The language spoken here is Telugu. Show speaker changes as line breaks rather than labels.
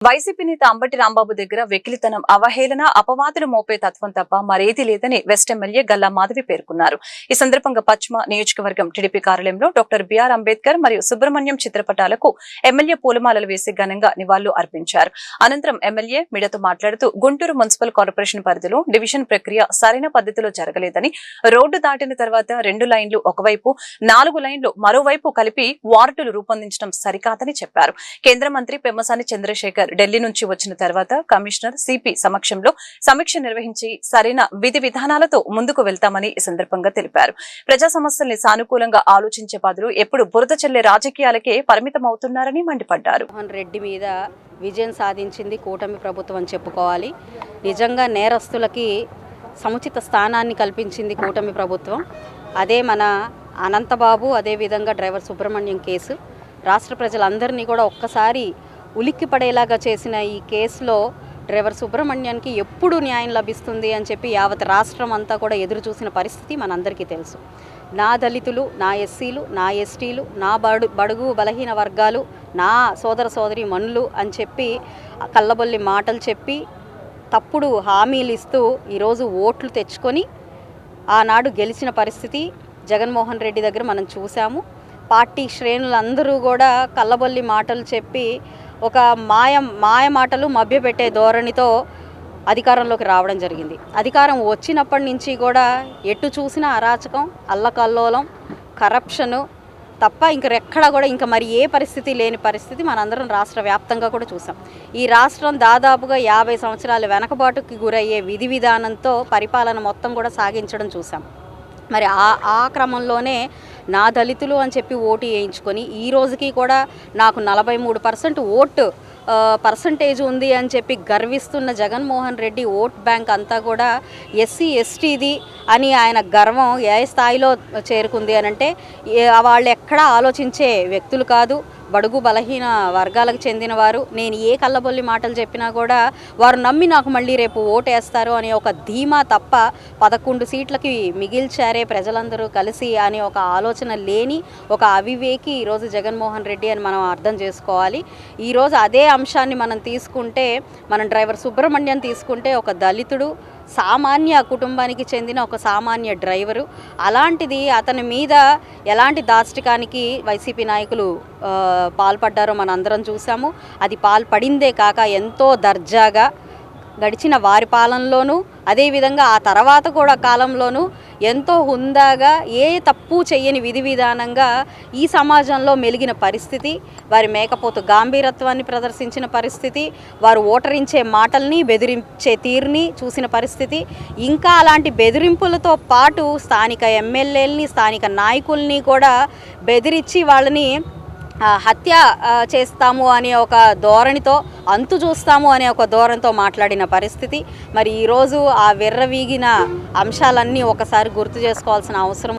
వైసీపీ నేత అంబటి రాంబాబు దగ్గర వెకిలితనం, అవహేళన, అపవాదులు మోపే తత్వం తప్ప మరేదీ లేదని వెస్ట్ ఎమ్మెల్యే గల్లా మాధవి పేర్కొన్నారు. ఈ సందర్భంగా పశ్చిమ నియోజకవర్గం టీడీపీ కార్యాలయంలో డాక్టర్ బిఆర్ అంబేద్కర్ మరియు సుబ్రహ్మణ్యం చిత్రపటాలకు ఎమ్మెల్యే పూలమాలలు వేసి ఘనంగా నివాళులు అర్పించారు. అనంతరం ఎమ్మెల్యే మీడియాతో మాట్లాడుతూ గుంటూరు మున్సిపల్ కార్పొరేషన్ పరిధిలో డివిజన్ ప్రక్రియ సరైన పద్ధతిలో జరగలేదని, రోడ్డు దాటిన తర్వాత 2 లైన్లు ఒకవైపు, 4 లైన్లు మరోవైపు కలిపి వార్డులు రూపొందించడం సరికాదని చెప్పారు. కేంద్ర మంత్రి పెమ్మసాని చంద్రశేఖర్ ఢిల్లీ నుంచి వచ్చిన తర్వాత కమిషనర్ సిపి సమక్షంలో సమీక్ష నిర్వహించి సరైన విధి విధానాలతో ముందుకు వెళ్తామని ఈ సందర్భంగా తెలిపారు. ప్రజా సమస్యల్ని సానుకూలంగా ఆలోచించే బదులు ఎప్పుడు బురద చల్లే రాజకీయాలకే పరిమితమవుతున్నారని మండిపడ్డారు.
మోహన్ రెడ్డి మీద విజయం సాధించింది కూటమి ప్రభుత్వం అని చెప్పుకోవాలి. నిజంగా నేరస్తులకి సముచిత స్థానాన్ని కల్పించింది కూటమి ప్రభుత్వం. అదే మన అనంతబాబు, అదేవిధంగా డ్రైవర్ సుబ్రహ్మణ్యం కేసు రాష్ట్ర ప్రజలందరినీ కూడా ఒక్కసారి ఉలిక్కి పడేలాగా చేసిన ఈ కేసులో డ్రైవర్ సుబ్రహ్మణ్యానికి ఎప్పుడు న్యాయం లభిస్తుంది అని చెప్పి యావత్ రాష్ట్రం అంతా కూడా ఎదురు చూసిన పరిస్థితి మనందరికీ తెలుసు. నా దళితులు, నా ఎస్సీలు, నా ఎస్టీలు, నా బడుగు బలహీన వర్గాలు, నా సోదర సోదరి మనులు అని చెప్పి కల్లబొల్లి మాటలు చెప్పి తప్పుడు హామీలు ఇస్తూ ఈరోజు ఓట్లు తెచ్చుకొని ఆనాడు గెలిచిన పరిస్థితి జగన్మోహన్ రెడ్డి దగ్గర మనం చూసాము. పార్టీ శ్రేణులందరూ కూడా కల్లబొల్లి మాటలు చెప్పి ఒక మాయ మాటలు మభ్యపెట్టే ధోరణితో అధికారంలోకి రావడం జరిగింది. అధికారం వచ్చినప్పటి నుంచి కూడా ఎటు చూసినా అరాచకం, అల్లకల్లోలం, కరప్షను తప్ప ఇంకెక్కడ కూడా ఇంకా మరి ఏ పరిస్థితి లేని పరిస్థితి మనందరం రాష్ట్ర వ్యాప్తంగా కూడా చూసాం. ఈ రాష్ట్రం దాదాపుగా 50 సంవత్సరాల వెనకబాటుకి గురయ్యే విధి విధానంతో పరిపాలన మొత్తం కూడా సాగించడం చూసాం. మరి ఆ క్రమంలోనే నా దళితులు అని చెప్పి ఓటు వేయించుకొని ఈ రోజుకి కూడా నాకు 43% ఓటు పర్సంటేజ్ ఉంది అని చెప్పి గర్విస్తున్న జగన్మోహన్ రెడ్డి ఓట్ బ్యాంక్ అంతా కూడా ఎస్సీ ఎస్టీది అని ఆయన గర్వం ఏ స్థాయిలో చేరుకుంది అనంటే వాళ్ళు ఎక్కడా ఆలోచించే వ్యక్తులు కాదు. బడుగు బలహీన వర్గాలకు చెందినవారు. నేను ఏ కల్లబొల్లి మాటలు చెప్పినా కూడా వారు నమ్మి నాకు మళ్ళీ రేపు ఓటేస్తారు అనే ఒక ధీమా తప్ప 11 సీట్లకి మిగిల్చారే ప్రజలందరూ కలిసి అనే ఒక ఆలోచన లేని ఒక అవివేకి ఈరోజు జగన్మోహన్ రెడ్డి అని మనం అర్థం చేసుకోవాలి. ఈరోజు అదే అంశాన్ని మనం తీసుకుంటే, మనం డ్రైవర్ సుబ్రహ్మణ్యం తీసుకుంటే ఒక దళితుడు, సామాన్య కుటుంబానికి చెందిన ఒక సామాన్య డ్రైవరు. అలాంటిది అతని మీద ఎలాంటి దాష్టికానికి వైసీపీ నాయకులు పాల్పడ్డారో మనం అందరం చూసాము. అది పాల్పడిందే కాక ఎంతో దర్జాగా గడిచిన వారి పాలనలోనూ, అదేవిధంగా ఆ తర్వాత కూడా కాలంలోనూ ఎంతో హుందాగా ఏ తప్పు చేయని విధి విధానంగా ఈ సమాజంలో మెలిగిన పరిస్థితి, వారి మేకపోతు గాంభీరత్వాన్ని ప్రదర్శించిన పరిస్థితి, వారు ఓటరించే మాటల్ని బెదిరించే తీరుని చూసిన పరిస్థితి, ఇంకా అలాంటి బెదిరింపులతో పాటు స్థానిక ఎమ్మెల్యేలని, స్థానిక నాయకుల్ని కూడా బెదిరించి వాళ్ళని హత్య చేస్తాము అనే ఒక ధోరణితో, అంతు చూస్తాము అనే ఒక ధోరణితో మాట్లాడిన పరిస్థితి. మరి ఈరోజు ఆ విర్రవీగిన అంశాలన్నీ ఒకసారి గుర్తు చేసుకోవాల్సిన అవసరం